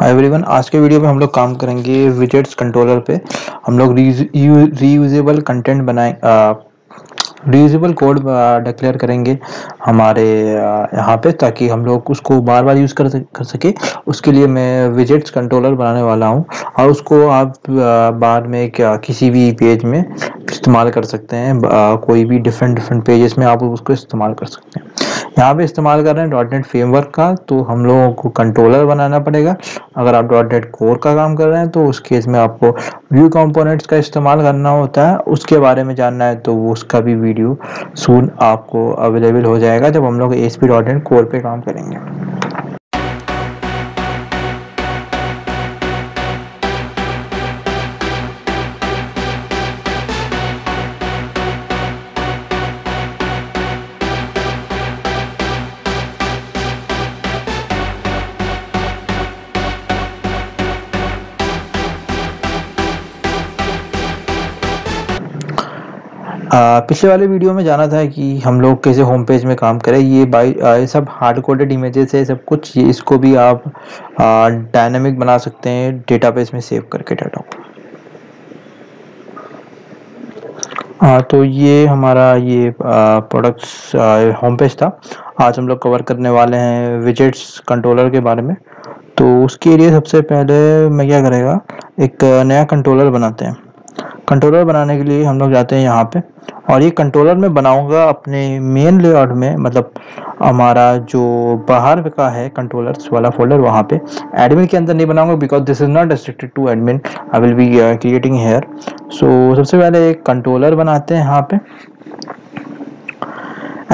Hi everyone, आज के video में हम लोग काम करेंगे विजेट्स कंट्रोलर पे। हम लोग रीयूजेबल कंटेंट बनाए रीयूजेबल कोड डिक्लेयर करेंगे हमारे यहाँ पे, ताकि हम लोग उसको बार बार यूज़ कर सके। उसके लिए मैं विजेट्स कंट्रोलर बनाने वाला हूँ और उसको आप बाद में किसी भी पेज में इस्तेमाल कर सकते हैं। कोई भी डिफरेंट पेजेस में आप उसको इस्तेमाल कर सकते हैं। यहाँ पे इस्तेमाल कर रहे हैं डॉट नेट फ्रेमवर्क का, तो हम लोगों को कंट्रोलर बनाना पड़ेगा। अगर आप डॉट नेट कोर का काम कर रहे हैं तो उस केस में आपको व्यू कंपोनेंट्स का इस्तेमाल करना होता है। उसके बारे में जानना है तो उसका भी वीडियो सून आपको अवेलेबल हो जाएगा जब हम लोग ASP.NET कोर पे काम करेंगे। पिछले वाले वीडियो में जाना था कि हम लोग कैसे होम पेज में काम करें। ये सब हार्ड कोडेड इमेजेस है सब कुछ। ये इसको भी आप डायनामिक बना सकते हैं डेटाबेस में सेव करके डाटा को। तो ये हमारा ये प्रोडक्ट्स होम पेज था। आज हम लोग कवर करने वाले हैं विजेट्स कंट्रोलर के बारे में। तो उसके लिए सबसे पहले मैं क्या करेगा, एक नया कंट्रोलर बनाते हैं। कंट्रोलर बनाने के लिए हम लोग जाते हैं यहाँ पे, और ये कंट्रोलर में बनाऊंगा अपने मेन लेआउट में, मतलब हमारा जो बाहर का है कंट्रोलर्स वाला फोल्डर, वहाँ पे एडमिन के अंदर नहीं बनाऊंगा, because this is not restricted to admin. I will be creating here. So सबसे पहले एक कंट्रोलर बनाते हैं। यहाँ पे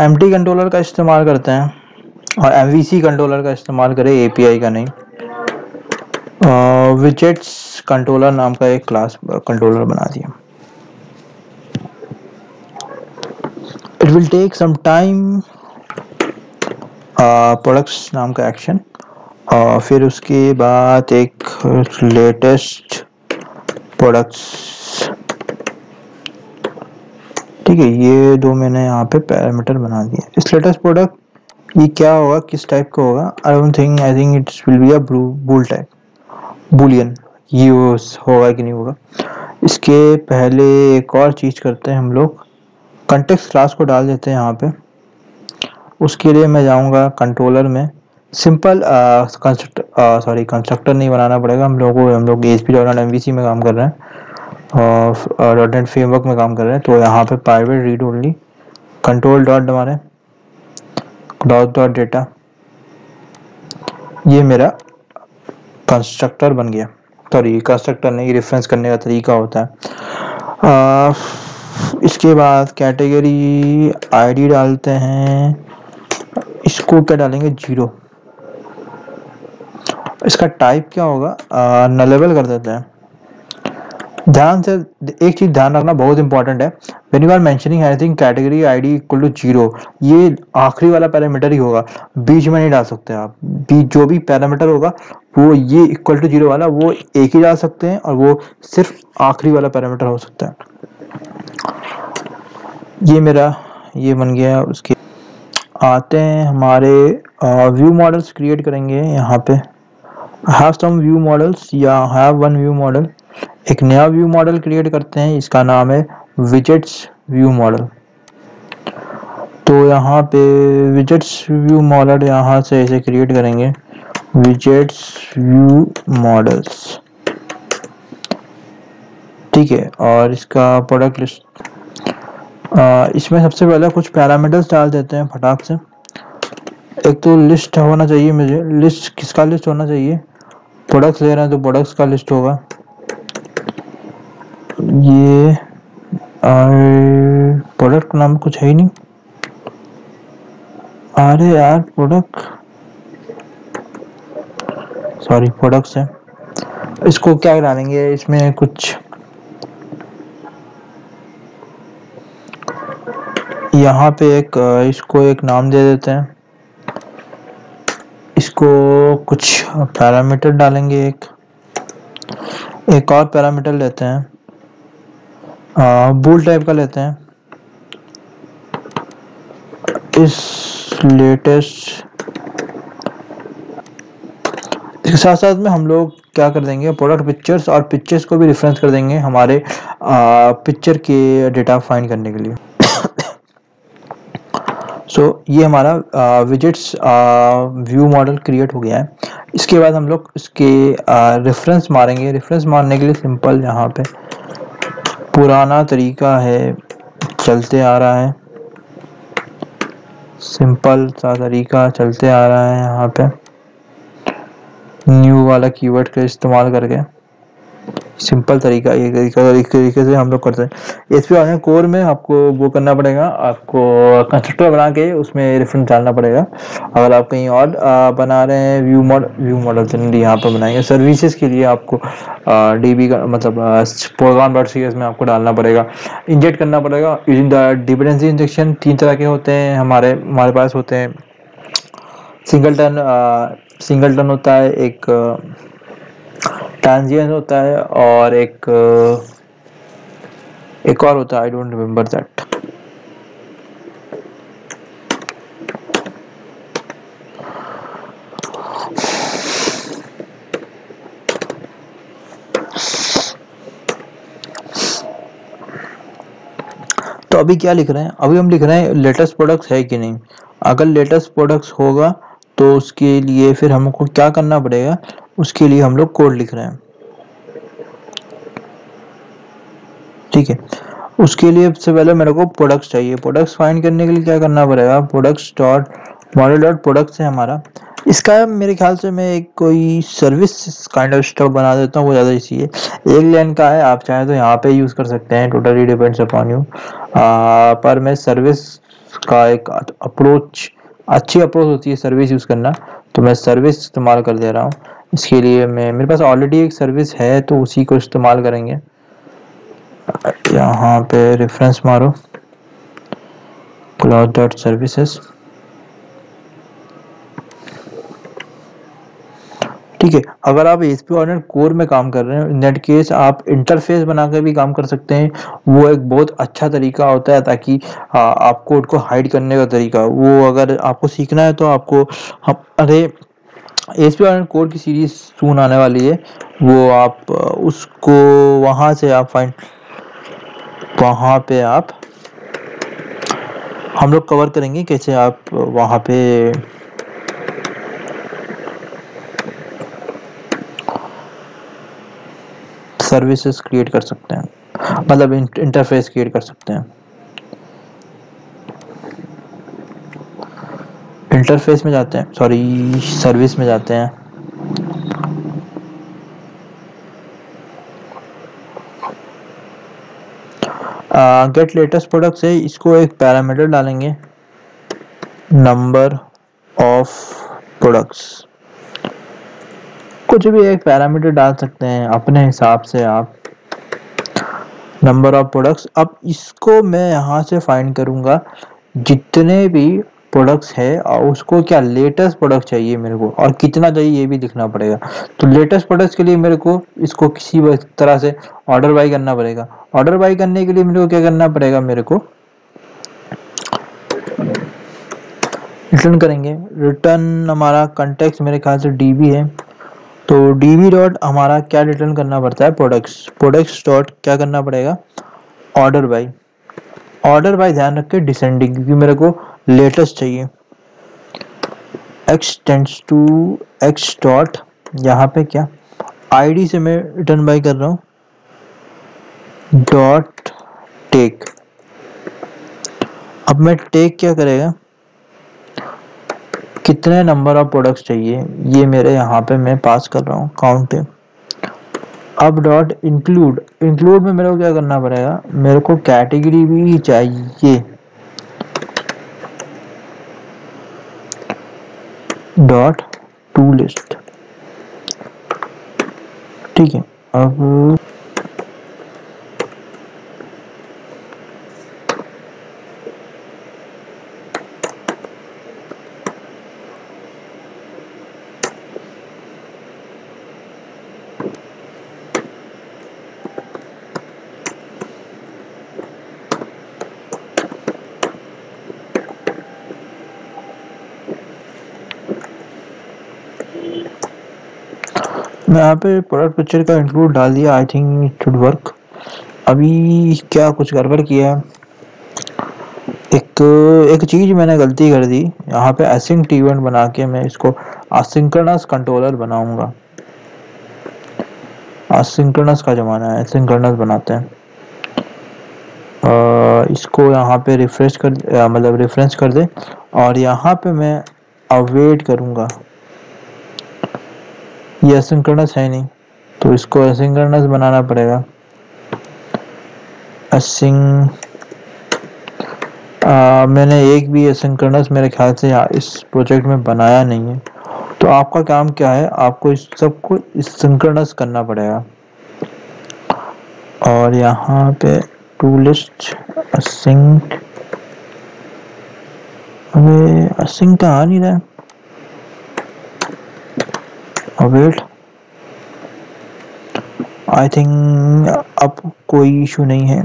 एम्प्टी कंट्रोलर का इस्तेमाल करते हैं, और MVC कंट्रोलर का इस्तेमाल करें, API का नहीं। विजेट्स कंट्रोलर नाम का एक क्लास कंट्रोलर बना दिया। It will take some time. Products नाम का एक्शन, और फिर उसके बाद एक लेटेस्ट प्रोडक्ट्स। ठीक है, ये दो मैंने यहाँ पे पैरामीटर बना दिए। इस लेटेस्ट प्रोडक्ट ये क्या होगा, किस टाइप का होगा? I think it's will be a bool type, boolean. Use होगा कि नहीं होगा। इसके पहले एक और चीज करते हैं हम लोग, कंटेक्स्ट क्लास को डाल देते हैं यहाँ पे। उसके लिए मैं जाऊँगा कंट्रोलर में, सिंपल कंस्ट्रक्टर नहीं बनाना पड़ेगा हम लोग ASP.NET में काम कर रहे हैं और डॉट नेट फ्रेमवर्क में काम कर रहे हैं। तो यहाँ पे private read only control dot हमारे डॉट डेटा, ये मेरा कंस्ट्रक्टर बन गया। सॉरी, कंस्ट्रक्टर नहीं, रेफरेंस करने का तरीका होता है। इसके बाद कैटेगरी ID डालते हैं। इसको क्या डालेंगे, 0। इसका टाइप क्या होगा, नलेबल कर देते हैं। ध्यान से एक चीज ध्यान रखना, बहुत इंपॉर्टेंट है। When you are mentioning anything category ID equal to 0, ये आखिरी वाला पैरामीटर ही होगा, बीच में नहीं डाल सकते आप। बीच जो भी पैरामीटर होगा वो ये इक्वल टू 0 वाला, वो एक ही डाल सकते हैं, और वो सिर्फ आखिरी वाला पैरामीटर हो सकता है। ये मेरा ये बन गया। उसके आते हैं हमारे व्यू मॉडल्स क्रिएट करेंगे। यहाँ पे हैव सम व्यू मॉडल्स या हैव वन व्यू मॉडल। एक नया व्यू मॉडल क्रिएट करते हैं, इसका नाम है विजेट्स व्यू मॉडल। तो यहाँ पे विजेट्स व्यू मॉडल यहाँ से ऐसे क्रिएट करेंगे, विजेट्स व्यू मॉडल्स। ठीक है, और इसका प्रोडक्ट लिस्ट, इसमें सबसे पहले कुछ पैरामीटर्स डाल देते हैं फटाक से। एक तो लिस्ट होना चाहिए मुझे। लिस्ट किसका लिस्ट होना चाहिए? प्रोडक्ट्स ले रहे हैं तो प्रोडक्ट्स का लिस्ट होगा। ये प्रोडक्ट का नाम कुछ है ही नहीं। अरे यार, प्रोडक्ट्स है। इसको क्या डालेंगे, इसमें कुछ यहाँ पे इसको एक नाम दे देते हैं। इसको कुछ पैरामीटर डालेंगे। एक और पैरामीटर लेते हैं, बूल टाइप का लेते हैं। इस लेटेस्ट इसके साथ साथ में हम लोग क्या कर देंगे, प्रोडक्ट पिक्चर्स और पिक्चर्स को भी रेफरेंस कर देंगे हमारे पिक्चर के डेटा फाइंड करने के लिए। सो ये हमारा विजेट्स व्यू मॉडल क्रिएट हो गया है। इसके बाद हम लोग इसके रेफरेंस मारेंगे। रेफरेंस मारने के लिए सिंपल यहाँ पे पुराना तरीका है चलते आ रहा है, सिंपल सा तरीका चलते आ रहा है। यहाँ पे न्यू वाला कीवर्ड का इस्तेमाल करके सिंपल तरीका एक तरीके से हम लोग करते हैं। एसपी कोर में आपको वो करना पड़ेगा, आपको कंस्ट्रक्टर बना के उसमें रेफरेंस डालना पड़ेगा। अगर आप कहीं और बना रहे हैं व्यू मॉडल जनरली यहाँ पर बनाएंगे। सर्विसेज के लिए आपको डीबी का मतलब प्रोग्राम डॉट सी एस में आपको डालना पड़ेगा, इंजेक्ट करना पड़ेगा यूजिंग द डिपेंडेंसी इंजेक्शन। 3 तरह के होते हैं हमारे पास होते हैं। सिंगलटन होता है, एक ट्रांजिएंट होता है, और एक और होता है, आई डोंट रिमेम्बर दैट। तो अभी क्या लिख रहे हैं, अभी हम लिख रहे हैं लेटेस्ट प्रोडक्ट्स है कि नहीं। अगर लेटेस्ट प्रोडक्ट्स होगा तो उसके लिए फिर हमको क्या करना पड़ेगा, उसके लिए हम लोग कोड लिख रहे हैं। ठीक है, उसके लिए सबसे पहले मेरे को प्रोडक्ट्स चाहिए। प्रोडक्ट्स फाइंड करने के लिए क्या करना पड़ेगा, products dot model dot products है हमारा। इसका मेरे ख्याल से मैं एक कोई सर्विस काइंड ऑफ स्टफ बना देता हूँ, वो ज़्यादा इसी है। एक लाइन का है, आप चाहें तो यहाँ पे यूज़ कर सकते हैं, टोटली डिपेंड्स अपॉन यू। पर मैं सर्विस का एक अप्रोच, अच्छी अप्रोच होती है सर्विस यूज़ करना, तो मैं सर्विस इस्तेमाल कर दे रहा हूँ। इसके लिए मेरे पास ऑलरेडी एक सर्विस है, तो उसी को इस्तेमाल करेंगे। यहाँ पे रेफरेंस मारो क्लाउड डॉट सर्विसेज। ठीक है, अगर आप ASP.NET कोर में काम कर रहे हैं, इन दैट केस आप इंटरफेस बनाकर भी काम कर सकते हैं। वो एक बहुत अच्छा तरीका होता है, ताकि आप कोड को हाइड करने का तरीका, वो अगर आपको सीखना है तो आपको अरे ASP.NET कोर की सीरीज सून आने वाली है, वो आप उसको वहाँ से आप फाइंड, वहाँ पे आप हम लोग कवर करेंगे कैसे आप वहाँ पे सर्विसेज क्रिएट कर सकते हैं, मतलब इंटरफेस क्रिएट कर सकते हैं। इंटरफेस में जाते हैं, सॉरी सर्विस में जाते हैं। गेट लेटेस्ट प्रोडक्ट्स है, इसको एक पैरामीटर डालेंगे, नंबर ऑफ प्रोडक्ट्स। कुछ भी एक पैरामीटर डाल सकते हैं अपने हिसाब से आप, नंबर ऑफ प्रोडक्ट्स। अब इसको मैं यहाँ से फाइंड करूँगा जितने भी प्रोडक्ट्स है, और उसको क्या लेटेस्ट प्रोडक्ट चाहिए मेरे को, और कितना चाहिए ये भी लिखना पड़ेगा। तो लेटेस्ट प्रोडक्ट्स के लिए मेरे को इसको किसी तरह से ऑर्डर बाई करना पड़ेगा। ऑर्डर बाई करने के लिए मेरे को क्या करना पड़ेगा, मेरे को रिटर्न करेंगे। रिटर्न हमारा कंटेक्स्ट मेरे ख्याल से डीबी है, तो डीबी डॉट हमारा क्या रिटर्न करना पड़ता है, प्रोडक्ट्स। प्रोडक्ट्स डॉट क्या करना पड़ेगा, ऑर्डर बाई। ऑर्डर बाई ध्यान रख के डिसेंडिंग, क्योंकि मेरे को लेटेस्ट चाहिए। X tends to x dot, यहाँ पे क्या आईडी से मैं रिटर्न बाई कर रहा हूँ, डॉट टेक। अब मैं टेक क्या करेगा, कितने नंबर ऑफ प्रोडक्ट्स चाहिए, ये मेरे यहाँ पे मैं पास कर रहा हूँ, काउंट है। अब डॉट इंक्लूड, इंक्लूड में मेरे को क्या करना पड़ेगा, मेरे को कैटेगरी भी चाहिए, डॉट टू लिस्ट। ठीक है, अब मैं यहाँ पे प्रोडक्ट पिक्चर का इंक्लूड डाल दिया, I think it should work. अभी क्या कुछ गड़बड़ किया है, एक चीज मैंने गलती कर दी, यहाँ पे एसिंक इवेंट बना के मैं इसको असिंक्रोनस कंट्रोलर बनाऊंगा। असिंक्रोनस का जमाना है, एसिंक्रोनस बनाते हैं। इसको यहाँ पे रिफ्रेश कर मतलब रेफरेंस कर दे, और यहाँ पे मैं अवेट करूँगा। ये एसिंक्रोनस है नहीं, तो इसको एसिंक्रोनस बनाना पड़ेगा। मैंने एक भी एसिंक्रोनस मेरे ख्याल से इस प्रोजेक्ट में बनाया नहीं है। तो आपका काम क्या है, आपको इस सबको सिंक्रोनस करना पड़ेगा। और यहाँ पे टू लिस्ट असिंक, अबे असिंक तो आ नहीं रहा है। वेट, आई थिंक अब कोई इशू नहीं है।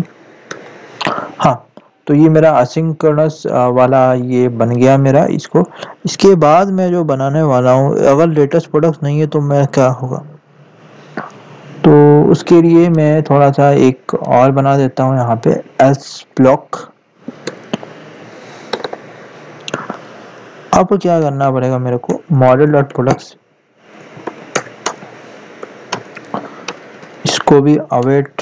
हाँ, तो ये मेरा असिंक्रोनस वाला ये बन गया मेरा। इसके बाद मैं जो बनाने वाला हूँ, अगर लेटेस्ट प्रोडक्ट्स नहीं है तो मैं क्या होगा, तो उसके लिए मैं थोड़ा सा एक और बना देता हूँ यहाँ पे एल्स ब्लॉक। अब क्या करना पड़ेगा मेरे को, मॉडल डॉट प्रोडक्ट्स, इसको भी अवेट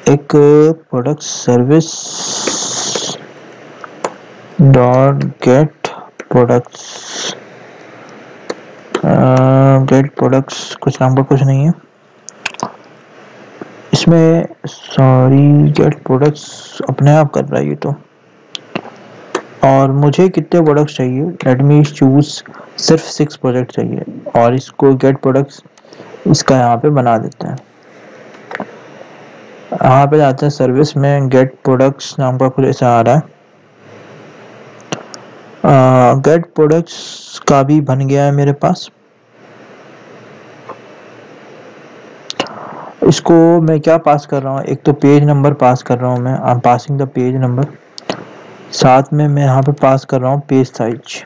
एक product service dot get products, get products कुछ नाम पर कुछ नहीं है इसमें, सॉरी, गेट प्रोडक्ट्स अपने आप कर रहा है ये तो। और मुझे कितने प्रोडक्ट्स चाहिए, लेट मी चूज, सिर्फ 6 प्रोजेक्ट चाहिए, और इसको गेट प्रोडक्ट्स इसका यहाँ पे बना देते हैं। यहाँ पे जाते हैं सर्विस में, गेट प्रोडक्ट्स नाम का कुछ ऐसा आ रहा है। गेट प्रोडक्ट्स का भी बन गया है मेरे पास। इसको मैं क्या पास कर रहा हूँ, एक तो पेज नंबर पास कर रहा हूँ मैं, I am passing the page number. साथ में मैं यहाँ पे पास कर रहा हूँ page size.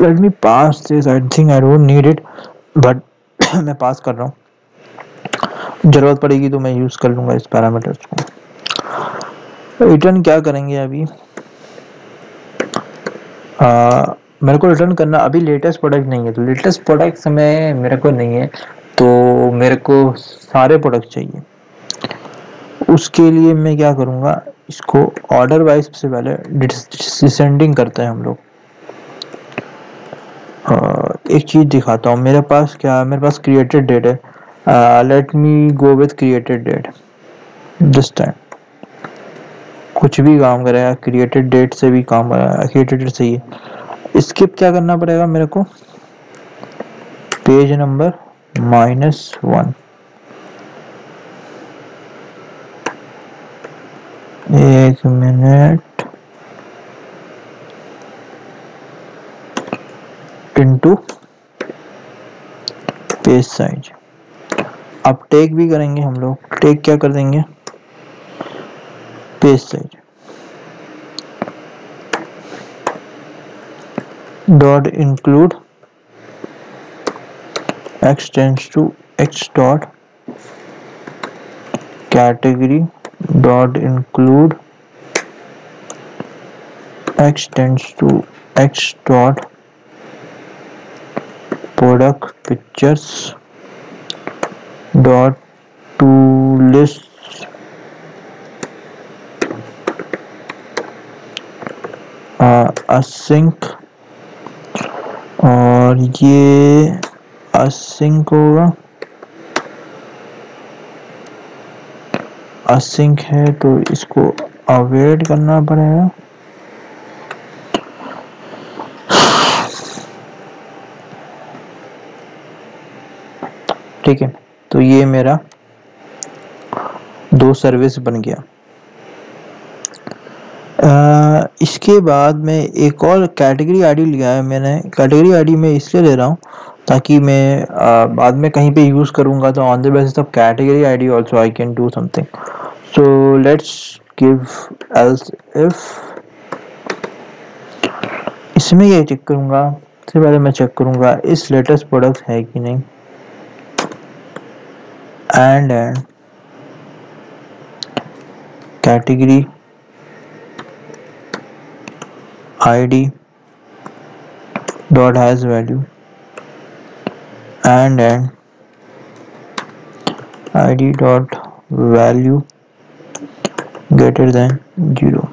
Late me pass this, I think I don't need it, but मैं पास कर रहा हूँ, जरूरत पड़ेगी तो मैं यूज कर लूंगा इस पैरामीटर्स को। रिटर्न क्या करेंगे अभी, मेरे को रिटर्न करना, अभी लेटेस्ट प्रोडक्ट नहीं है, तो लेटेस्ट प्रोडक्ट्स में मेरे को नहीं है, तो मेरे को सारे प्रोडक्ट चाहिए। उसके लिए मैं क्या करूँगा, इसको ऑर्डर वाइज से पहले डिसेंडिंग करते हैं हम लोग। एक चीज़ दिखाता हूँ, मेरे पास क्या है, मेरे पास क्रिएटेड डेट है। Let me go with created date this time. कुछ भी काम करेगा, क्रिएटेड डेट से भी काम करेगा, क्रिएटेड डेट सही है। स्किप क्या करना पड़ेगा मेरे को, पेज नंबर -1, एक मिनट, इनटू पेज साइज। अब टेक भी करेंगे हम लोग, टेक क्या कर देंगे, page size dot include x tends to x dot category dot include x tends to x dot product pictures dot to list async, और ये असिंक होगा, असिंक है तो इसको अवेट करना पड़ेगा। ठीक है, तो ये मेरा 2 सर्विस बन गया। इसके बाद में एक और कैटेगरी आईडी लिया है मैंने। कैटेगरी आईडी में इसलिए ले रहा हूँ ताकि मैं बाद में कहीं पे यूज करूँगा, तो on the basis of category ID also I can do something. So let's give else if इसमें ये चेक करूंगा, सबसे पहले मैं चेक करूंगा इस लेटेस्ट प्रोडक्ट है कि नहीं, and category ID dot has value and ID dot value greater than 0।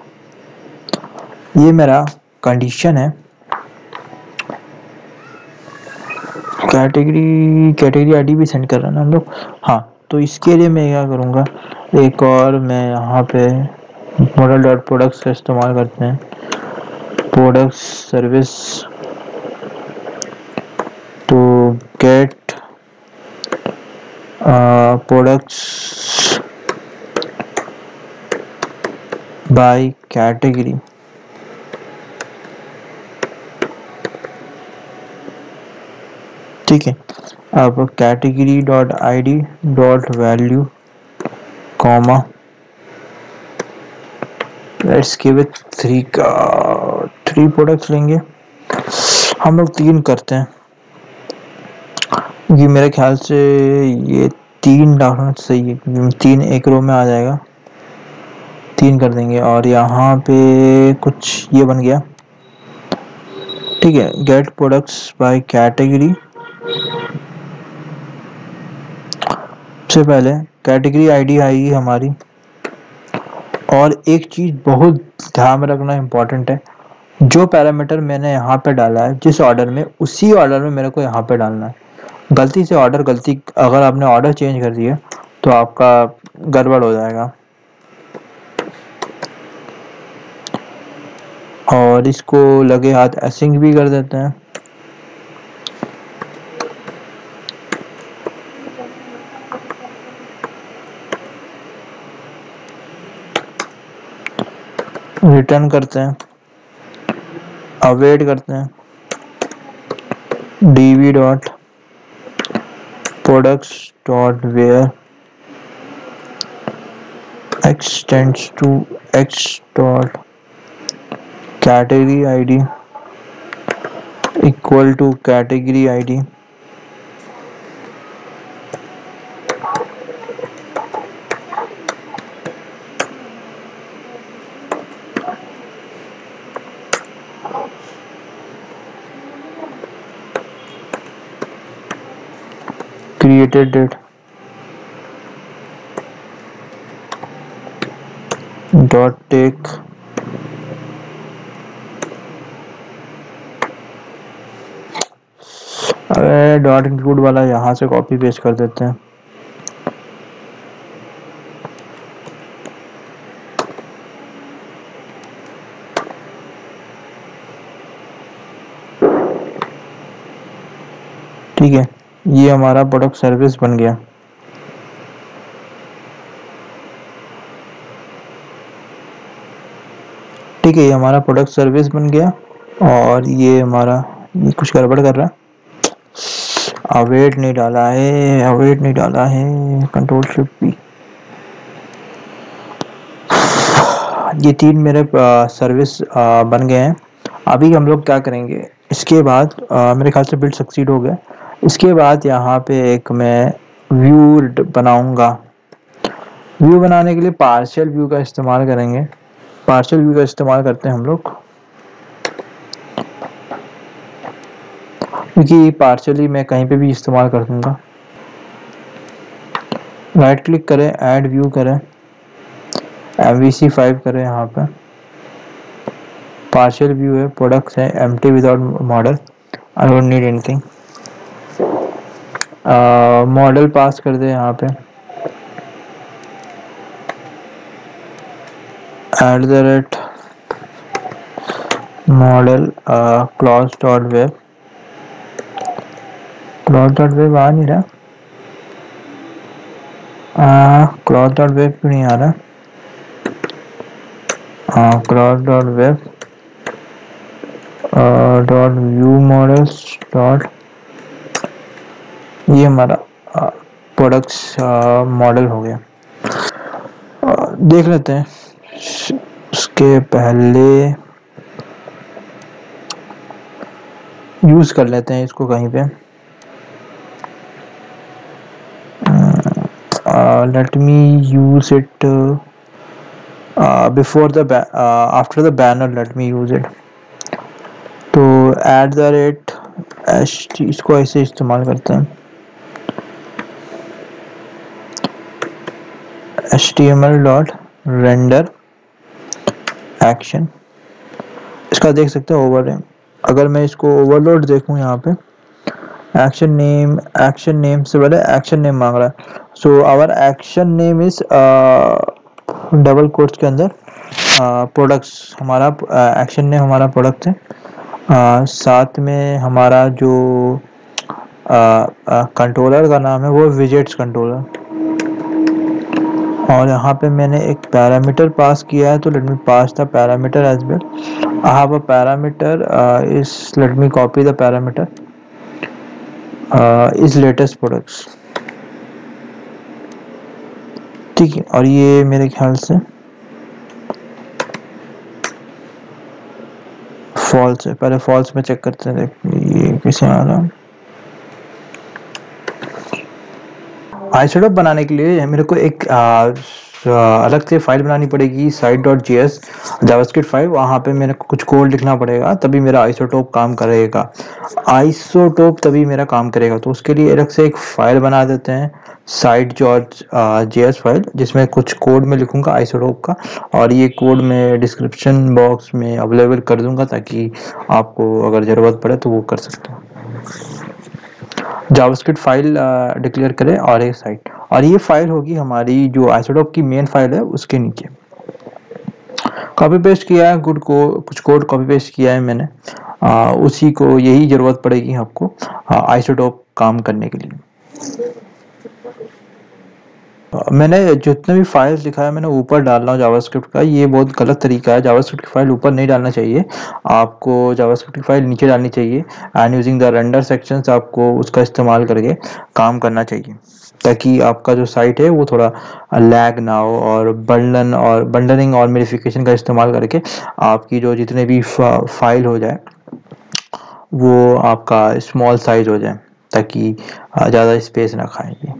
ये मेरा कंडीशन है। कैटेगरी आईडी भी सेंड कर रहे हैं ना हम लोग। हाँ, तो इसके लिए मैं क्या करूँगा, एक और मैं यहाँ पे मॉडल डॉट प्रोडक्ट्स का इस्तेमाल करते हैं, products service to get products by category. ठीक है, अब category dot ID dot value comma let's give it 3 का 3 प्रोडक्ट्स लेंगे। हम लोग 3 करते हैं क्योंकि मेरे ख्याल से ये 3 डालना सही है, क्योंकि 3 एक रो में आ जाएगा। 3 कर देंगे और यहाँ पे कुछ ये बन गया। ठीक है, गेट प्रोडक्ट्स बाय कैटेगरी। सबसे पहले कैटेगरी आईडी आएगी हमारी, और एक चीज बहुत ध्यान में रखना इम्पोर्टेंट है, जो पैरामीटर मैंने यहाँ पे डाला है जिस ऑर्डर में, उसी ऑर्डर में मेरे को यहाँ पे डालना है। गलती से अगर आपने ऑर्डर चेंज कर दिया तो आपका गड़बड़ हो जाएगा। और इसको लगे हाथ एसिंक भी कर देते हैं। रिटर्न करते हैं, अवेट करते हैं, dv dot products dot where x tends to x dot category ID equal to category ID created date dot take अरे डॉट इंक्लूड वाला यहाँ से कॉपी पेस्ट कर देते हैं। ठीक है, ये हमारा प्रोडक्ट सर्विस बन गया। ठीक है, ये हमारा प्रोडक्ट सर्विस बन गया। और ये हमारा, ये कुछ गड़बड़ कर रहा है, अवेट नहीं डाला है, कंट्रोल शिफ्ट भी। ये 3 मेरे सर्विस बन गए हैं। अभी हम लोग क्या करेंगे, इसके बाद मेरे ख्याल से बिल्ड सक्सीड हो गया। इसके बाद यहाँ पे एक मैं व्यू बनाऊंगा। व्यू बनाने के लिए पार्शियल व्यू का इस्तेमाल करेंगे। पार्शियल व्यू का इस्तेमाल करते हैं हम लोग, क्योंकि पार्शियली मैं कहीं पे भी इस्तेमाल कर दूंगा। राइट क्लिक करें, ऐड व्यू करें, MVC 5 करें। यहाँ पे पार्शियल व्यू है, प्रोडक्ट्स है, empty without model, I don't need anything. Model pass कर दे यहाँ पे, @ model clause dot web. Clause dot web आ नहीं रहा, क्लॉज डॉट वेब क्यों नहीं आ रहा? Clause dot web dot view models dot, ये हमारा प्रोडक्ट्स मॉडल हो गया। देख लेते हैं। उसके पहले यूज कर लेते हैं इसको कहीं पे। Let me use it before the after the banner, let me use it. तो @ इसको ऐसे इस्तेमाल करते हैं, HTML.render एक्शन। इसका देख सकते हैं ओवर है। अगर मैं इसको ओवरलोड देखूं यहाँ पे एक्शन नेम से पहले एक्शन नेम मांग रहा है। So our action name is double quotes के अंदर प्रोडक्ट्स। हमारा एक्शन नेम हमारा प्रोडक्ट है। साथ में हमारा जो कंट्रोलर का नाम है वो विजेट्स कंट्रोलर। और यहाँ पे मैंने एक पैरामीटर पास किया है, तो let me pass the parameter as well. I have a parameter is, let me copy the parameter is latest products, ठीक है। और ये मेरे ख्याल से फॉल्स है, पहले फॉल्स में चेक करते हैं ये कैसे आ रहा है। आइसोटोप बनाने के लिए मेरे को एक अलग से फाइल बनानी पड़ेगी, site.js जावास्क्रिप्ट फाइल। वहाँ पे मेरे को कुछ कोड लिखना पड़ेगा, तभी मेरा आइसोटोप काम करेगा। आइसोटोप तभी मेरा काम करेगा, तो उसके लिए अलग से एक फाइल बना देते हैं, site.js फाइल, जिसमें कुछ कोड में लिखूंगा आइसोटोप का। और ये कोड मैं डिस्क्रिप्शन बॉक्स में अवेलेबल कर दूंगा, ताकि आपको अगर ज़रूरत पड़े तो वो कर सकते हो। जावास्क्रिप्ट फाइल डिक्लेयर करें और एक साइट, और ये फाइल होगी हमारी जो आइसोटोप की मेन फाइल है उसके नीचे। कॉपी पेस्ट किया है, कुछ कोड कॉपी पेस्ट किया है मैंने, उसी को यही ज़रूरत पड़ेगी आपको आइसोटोप काम करने के लिए। मैंने जितने भी फाइल्स लिखा है मैंने ऊपर डाल रहा हूँ जावास्क्रिप्ट का। ये बहुत गलत तरीका है, जावास्क्रिप्ट की फाइल ऊपर नहीं डालना चाहिए, आपको जावास्क्रिप्ट की फाइल नीचे डालनी चाहिए। And using the render sections आपको उसका इस्तेमाल करके काम करना चाहिए, ताकि आपका जो साइट है वो थोड़ा लैग ना हो। और बंडलिंग और मॉडिफिकेशन का इस्तेमाल करके आपकी जो जितने भी फाइल हो जाए वो आपका स्मॉल साइज हो जाए, ताकि ज़्यादा स्पेस ना खाएगी।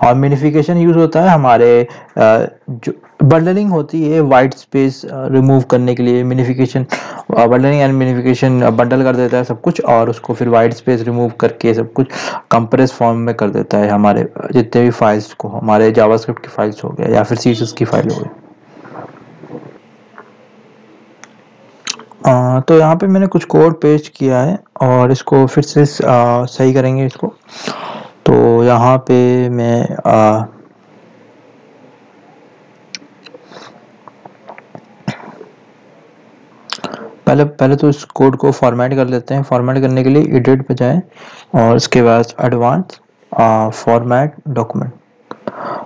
और मिनिफिकेशन यूज होता है हमारे जो बंडलिंग होती है वाइट स्पेस रिमूव करने के लिए। Minification, bundling and minification bundle कर देता है सब कुछ, और उसको फिर वाइट स्पेस रिमूव करके सब कुछ कंप्रेस फॉर्म में कर देता है हमारे जितने भी फाइल्स को, हमारे जावास्क्रिप्ट की फाइल्स हो गए या फिर CSS की फाइल हो गई। तो यहाँ पे मैंने कुछ कोड पेस्ट किया है और इसको फिर से सही करेंगे इसको। तो यहाँ पे मैं पहले तो इस कोड को फॉर्मेट कर लेते हैं। फॉर्मेट करने के लिए एडिट पे जाएं और उसके बाद advance format document,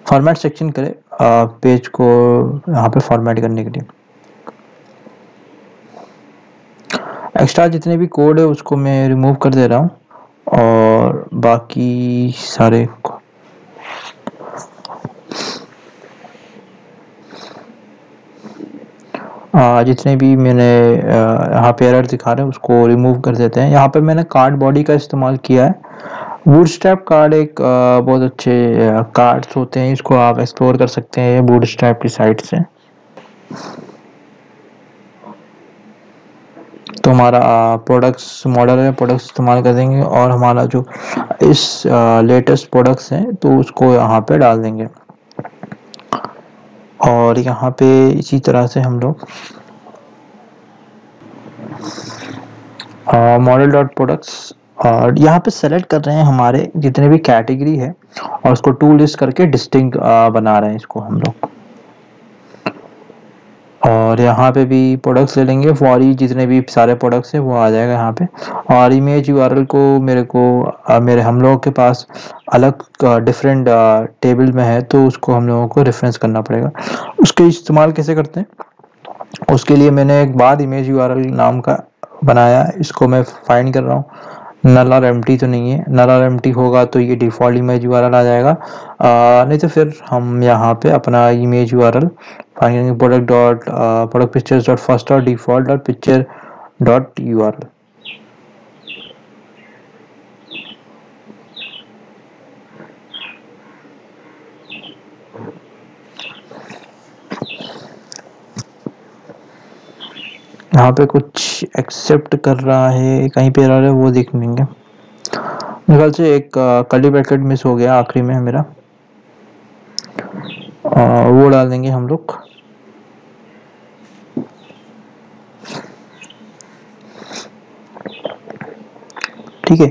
format section करें पेज को यहाँ पे फॉर्मेट करने के लिए। एक्स्ट्रा जितने भी कोड है उसको मैं रिमूव कर दे रहा हूँ, और बाकी सारे जितने भी मैंने यहाँ पे एरर दिखा रहे हैं उसको रिमूव कर देते हैं। यहाँ पे मैंने कार्ड बॉडी का इस्तेमाल किया है। बूटस्ट्रैप कार्ड एक बहुत अच्छे कार्ड्स होते हैं, इसको आप एक्सप्लोर कर सकते हैं बूटस्ट्रैप की साइट से। तो हमारा प्रोडक्ट्स मॉडल है, प्रोडक्ट्स इस्तेमाल कर देंगे, और हमारा जो इस लेटेस्ट प्रोडक्ट्स हैं तो उसको यहाँ पे डाल देंगे। और यहाँ पे इसी तरह से हम लोग मॉडल डॉट प्रोडक्ट्स और यहाँ पे सेलेक्ट कर रहे हैं हमारे जितने भी कैटेगरी है, और उसको टू लिस्ट करके डिस्टिंक्ट बना रहे हैं इसको हम लोग। और यहाँ पे भी प्रोडक्ट्स ले लेंगे, फॉरी जितने भी सारे प्रोडक्ट्स हैं वो आ जाएगा यहाँ पे। और इमेज URL को मेरे हम लोगों के पास अलग डिफरेंट टेबल में है, तो उसको हम लोगों को रेफरेंस करना पड़ेगा। उसके इस्तेमाल कैसे करते हैं, उसके लिए मैंने एक बाद इमेज URL नाम का बनाया, इसको मैं फाइंड कर रहा हूँ। नल और एम्प्टी तो नहीं है, नल और एम्प्टी होगा तो ये डिफ़ॉल्ट इमेज URL आ जाएगा, नहीं तो फिर हम यहाँ पे अपना इमेज URL फाइंड करेंगे, प्रोडक्ट पिक्चर्स डॉट फर्स्ट और default dot picture dot URL। यहाँ पे कुछ एक्सेप्ट कर रहा है, कहीं पे एरर है वो देख लेंगे। मेरे ख्याल से एक कर्ली ब्रैकेट मिस हो गया आखिरी में मेरा, वो डाल देंगे हम लोग। ठीक है,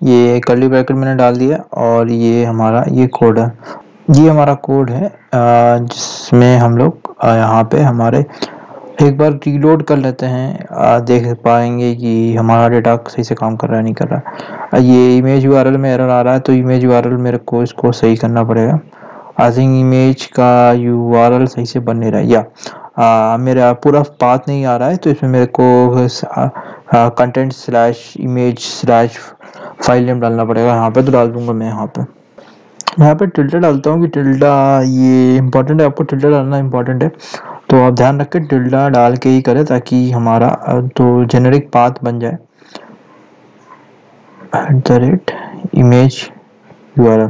ये कर्ली ब्रैकेट मैंने डाल दिया और ये हमारा ये कोड है, ये हमारा कोड है जिसमें हम लोग यहाँ पे हमारे एक बार रीलोड कर लेते हैं, देख पाएंगे कि हमारा डेटा सही से काम कर रहा है नहीं कर रहा है। ये इमेज यूआरएल में एरर आ रहा है, तो इमेज यूआरएल मेरे को इसको सही करना पड़ेगा। आई थिंक इमेज का यूआरएल सही से बन नहीं रहा है, या मेरा पूरा पाथ नहीं आ रहा है, तो इसमें मेरे को content slash image slash file name डालना पड़ेगा यहाँ पे। तो डाल दूंगा मैं यहाँ पे टिल्डा डालता हूँ कि टिल्डा ये इम्पोर्टेंट है, आपको टिल्डा डालना इम्पोर्टेंट है, तो आप ध्यान रखें टिल्डा डाल के ही करें ताकि हमारा तो जेनेरिक पाथ बन जाए @image URL।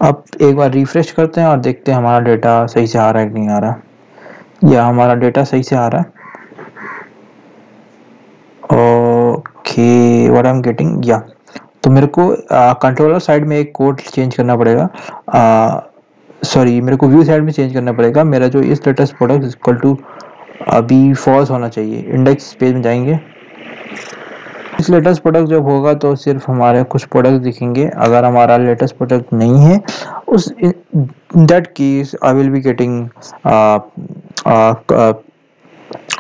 अब एक बार रिफ्रेश करते हैं और देखते हैं हमारा डेटा सही से आ रहा है कि नहीं आ रहा, या हमारा डेटा सही से आ रहा है। Okay, what I am getting, या तो मेरे को कंट्रोलर साइड में एक कोड चेंज करना पड़ेगा, सॉरी मेरे को व्यू साइड में चेंज करना पड़ेगा। मेरा जो इस लेटेस्ट प्रोडक्ट इक्वल टू अभी फॉल्स होना चाहिए। इंडेक्स पेज में जाएंगे, इस लेटेस्ट प्रोडक्ट जब होगा तो सिर्फ हमारे कुछ प्रोडक्ट दिखेंगे। अगर हमारा लेटेस्ट प्रोडक्ट नहीं है, उस that case I will be getting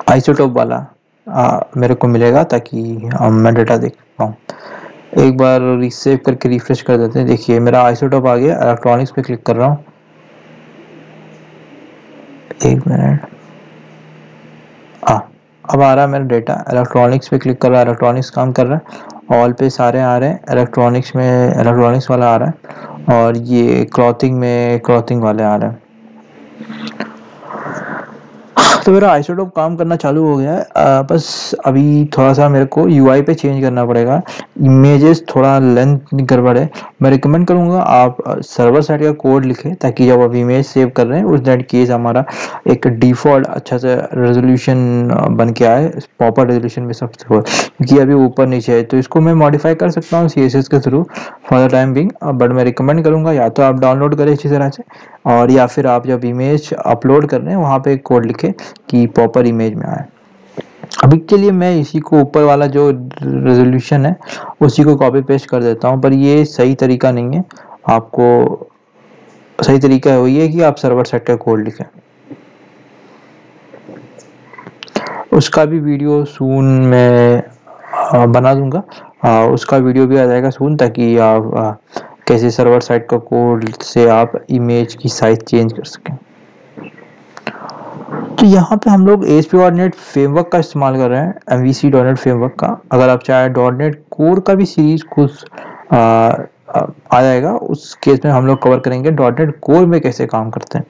isotope वाला मेरे को मिलेगा ताकि मैं डेटा देख पाऊँ। एक बार रीसेव करके रिफ्रेश कर देते हैं। देखिए मेरा आइसोटोप आ गया, इलेक्ट्रॉनिक्स पे क्लिक कर रहा हूँ, एक मिनट, अब आ रहा है मेरा डेटा। इलेक्ट्रॉनिक्स पे क्लिक कर रहा है, इलेक्ट्रॉनिक्स काम कर रहा है, ऑल पे सारे आ रहे हैं, इलेक्ट्रॉनिक्स में इलेक्ट्रॉनिक्स वाला आ रहा है, और ये क्लॉथिंग में क्लॉथिंग वाले आ रहे हैं। तो मेरा आइसोटोप काम करना चालू हो गया है। बस अभी थोड़ा सा मेरे को यूआई पे चेंज करना पड़ेगा, इमेजेस थोड़ा लेंथ गड़बड़ है। मैं रिकमेंड करूँगा आप सर्वर साइड का कोड लिखें ताकि जब आप इमेज सेव कर रहे हैं उस दैट केस हमारा एक डिफ़ॉल्ट अच्छा सा रेजोल्यूशन बन के आए, प्रॉपर रेजोल्यूशन में सब क्योंकि अभी ऊपर नीचे है। तो इसको मैं मॉडिफाई कर सकता हूँ CSS के through for the time being, but मैं रिकमेंड करूँगा या तो आप डाउनलोड करें इसी तरह से, और या फिर आप जब इमेज अपलोड कर रहे हैं वहाँ पे एक कोड लिखें कि प्रॉपर इमेज में आए। अभी के लिए मैं इसी को ऊपर वाला जो रेजोल्यूशन है उसी को कॉपी पेस्ट कर देता हूँ, पर ये सही तरीका नहीं है। आपको सही तरीका वही है कि आप सर्वर साइड का कोड लिखें। उसका भी वीडियो सून मैं बना दूंगा, उसका वीडियो भी आ जाएगा सून, ताकि आप कैसे सर्वर साइड का कोड से आप इमेज की साइज चेंज कर सकें। तो यहाँ पे हम लोग ASP.NET फ्रेमवर्क का इस्तेमाल कर रहे हैं, MVC.NET फ्रेमवर्क का। अगर आप चाहे .NET कोर का भी सीरीज कुछ आ जाएगा, उस केस में हम लोग कवर करेंगे .NET कोर में कैसे काम करते हैं।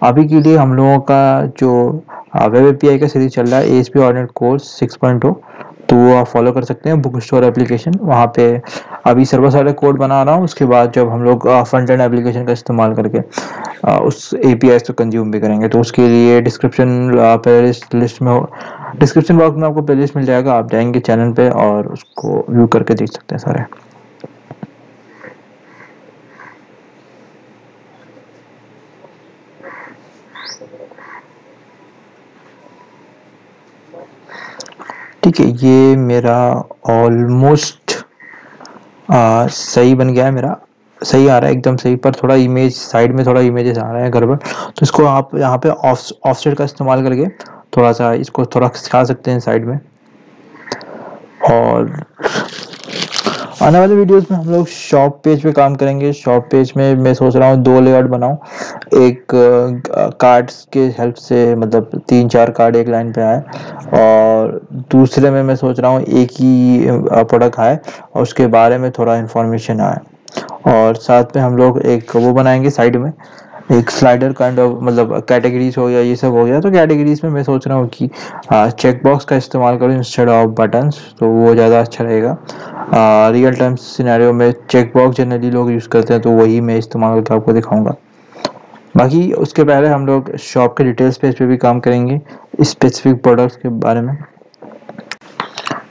अभी के लिए हम लोगों का जो वेब API का सीरीज चल रहा है ASP.NET कोर 6.0, तो वो आप फॉलो कर सकते हैं। बुक स्टोर एप्लीकेशन, वहाँ पे अभी सर्वर साइड कोड बना रहा हूँ। उसके बाद जब हम लोग फ्रंट एंड एप्लीकेशन का इस्तेमाल करके उस APIs को कंज्यूम भी करेंगे, तो उसके लिए डिस्क्रिप्शन प्लेलिस्ट में डिस्क्रिप्शन बॉक्स में आपको प्लेलिस्ट मिल जाएगा, आप जाएंगे चैनल पे और उसको व्यू करके देख सकते हैं सारे। ठीक है, ये मेरा ऑलमोस्ट सही बन गया है, मेरा सही आ रहा है एकदम सही, पर थोड़ा इमेज साइड में थोड़ा इमेजेस आ रहा है गड़बड़। तो इसको आप यहाँ पे ऑफसेट का इस्तेमाल करके थोड़ा सा इसको थोड़ा खिसका सकते हैं साइड में। और आने वाले वीडियोस में हम लोग शॉप पेज पे काम करेंगे। शॉप पेज में मैं सोच रहा हूँ 2 लेआउट बनाऊँ, एक कार्ड्स के हेल्प से, मतलब 3-4 कार्ड एक लाइन पे आए, और दूसरे में मैं सोच रहा हूँ एक ही प्रोडक्ट आए और उसके बारे में थोड़ा इन्फॉर्मेशन आए। और साथ में हम लोग एक वो बनाएंगे साइड में, एक स्लाइडर काइंड ऑफ, मतलब कैटेगरीज हो गया, ये सब हो गया। तो कैटेगरीज में मैं सोच रहा हूँ कि चेक बॉक्स का इस्तेमाल करूँ इंस्टेड ऑफ बटन्स, तो वो ज़्यादा अच्छा रहेगा। रियल टाइम सिनेरियो में चेक बॉक्स जनरली लोग यूज़ करते हैं, तो वही मैं इस्तेमाल करके आपको दिखाऊंगा। बाकी उसके पहले हम लोग शॉप के डिटेल्स पेज पे भी काम करेंगे स्पेसिफिक प्रोडक्ट्स के बारे में।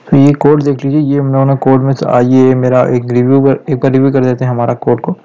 तो ये कोड देख लीजिए, ये हम लोगों ने कोड में ये मेरा एक बार रिव्यू कर देते हैं हमारा कोड को।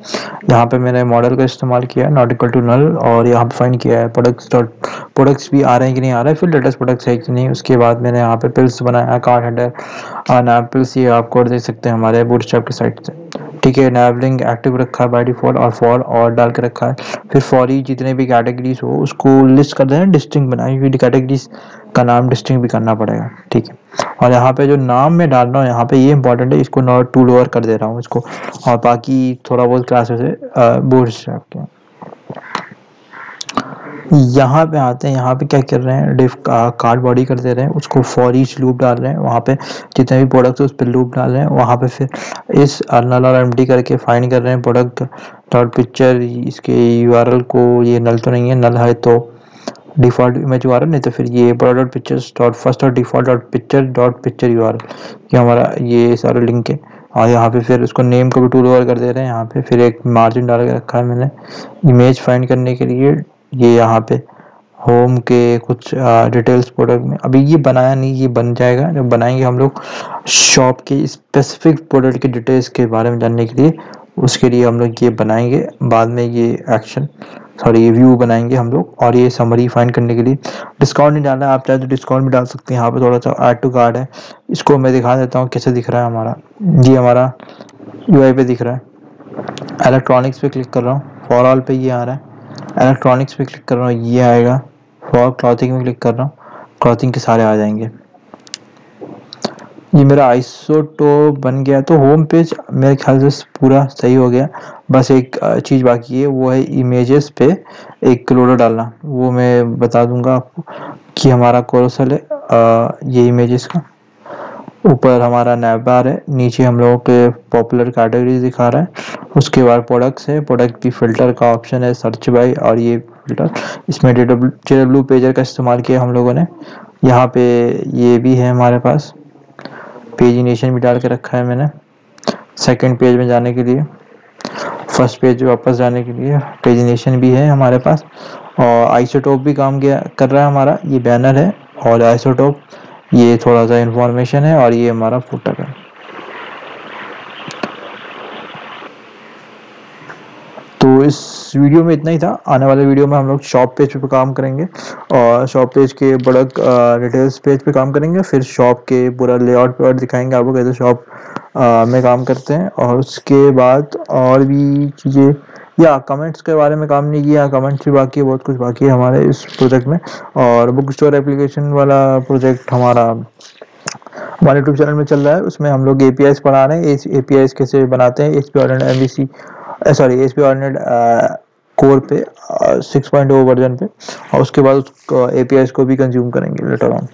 यहाँ पे मैंने मॉडल का इस्तेमाल किया है नॉट इक्वल टू नल, और यहाँ पे फाइंड किया है प्रोडक्ट्स भी आ रहे हैं कि नहीं आ रहे हैं, फिर लेटेस्ट प्रोडक्ट्स है कि नहीं। उसके बाद मैंने यहाँ पे पिल्स बनाया, कार्ड हेडर नैब पिल्स, ये आप कोड देख सकते हैं हमारे बूटस्ट्रैप की साइट से। ठीक है, नैबलिंग एक्टिव रखा है बाय डिफॉल्ट और फॉर और डाल के रखा है। फिर फॉर ही जितने भी कैटेगरीज हो उसको लिस्ट कर देना, डिस्टिंग बनाई हुई कैटेगरीज का नाम डिस्टिंग भी करना पड़ेगा। ठीक है, और यहाँ पे जो नाम में डाल रहा हूँ यहाँ पे ये इंपॉर्टेंट है, इसको नॉट टू लोअर कर दे रहा हूँ इसको, और बाकी थोड़ा बहुत क्लासेस है बूटस्ट्रैप के। यहाँ पे आते हैं, यहाँ पे क्या कर रहे हैं, डिफ कार्ड बॉडी कर दे रहे हैं, उसको फॉर ईच लूप डाल रहे हैं, वहाँ पे जितने भी प्रोडक्ट्स है उस पर लूप डाल रहे हैं। वहाँ पे फिर इस नल और एम्प्टी करके फाइंड कर रहे हैं प्रोडक्ट डॉट पिक्चर, इसके यूआरएल को, ये नल तो नहीं है, नल है तो डिफॉल्ट इमेज यूआरएल, नहीं तो फिर ये प्रोडक्ट पिक्चर्स डॉट फर्स्ट और डिफॉल्ट डॉट पिक्चर यूआरएल, ये हमारा ये सारा लिंक है। और यहाँ पे फिर उसको नेम को भी टू लोअर कर दे रहे हैं। यहाँ पे फिर एक मार्जिन डाल के रखा है मैंने इमेज फाइंड करने के लिए। ये यहाँ पे होम के कुछ डिटेल्स प्रोडक्ट में अभी ये बनाया नहीं, ये बन जाएगा जब बनाएंगे हम लोग शॉप के स्पेसिफिक प्रोडक्ट के डिटेल्स के बारे में जानने के लिए, उसके लिए हम लोग ये बनाएंगे बाद में, ये ये व्यू बनाएंगे हम लोग। और ये समरी फाइंड करने के लिए डिस्काउंट नहीं डालना है, आप चाहे तो डिस्काउंट भी डाल सकते हैं। यहाँ पे थोड़ा सा ऐड टू कार्ड है, इसको मैं दिखा देता हूँ कैसे दिख रहा है हमारा। जी हमारा यूआई पे दिख रहा है, इलेक्ट्रॉनिक्स पे क्लिक कर रहा हूँ, फॉर ऑल पे ये आ रहा है, इलेक्ट्रॉनिक्स पे क्लिक कर रहा हूँ ये आएगा, फॉर क्लॉथिंग में क्लिक कर रहा हूँ, क्लॉथिंग के सारे आ जाएंगे। ये मेरा आइसोटोप बन गया। तो होम पेज मेरे ख्याल से पूरा सही हो गया, बस एक चीज़ बाकी है, वो है इमेजेस पे एक लोडर डालना। वो मैं बता दूंगा आपको कि हमारा कोरसल है ये इमेजेस का, ऊपर हमारा नैव बार है, नीचे हम लोगों के पॉपुलर कैटेगरीज दिखा रहा है, उसके बाद प्रोडक्ट्स है, प्रोडक्ट की फिल्टर का ऑप्शन है सर्च बाय, और ये फिल्टर इसमें जेडब्ल्यू पेजर का इस्तेमाल किया हम लोगों ने। यहाँ पे ये भी है हमारे पास, पेजिनेशन भी डाल के रखा है मैंने सेकंड पेज में जाने के लिए, फर्स्ट पेज वापस जाने के लिए पेजिनेशन भी है हमारे पास। और आइसोटोप भी काम कर रहा है हमारा, ये बैनर है और आइसोटोप ये थोड़ा सा इंफॉर्मेशन है, और ये हमारा फुटर है। तो इस वीडियो में इतना ही था। आने वाले वीडियो में हम लोग शॉप पेज पे काम करेंगे और शॉप पेज के प्रोडक्ट डिटेल्स पेज पे काम करेंगे, फिर शॉप के पूरा लेआउट पे दिखाएंगे आपको कैसे शॉप में काम करते हैं। और उसके बाद और भी चीज़ें, या कमेंट्स के बारे में काम नहीं किया, कमेंट्स भी बाकी है, बहुत कुछ बाकी है हमारे इस प्रोजेक्ट में। और बुक स्टोर एप्लीकेशन वाला प्रोजेक्ट हमारे यूट्यूब चैनल में चल रहा है, उसमें हम लोग एपीआईज पढ़ा रहे हैं, एपीआईज कैसे बनाते हैं ASP.NET MVC ASP.NET कोर पे 6.0 वर्जन पे, और उसके बाद एपीआईज को भी कंज्यूम करेंगे लेटर ऑन।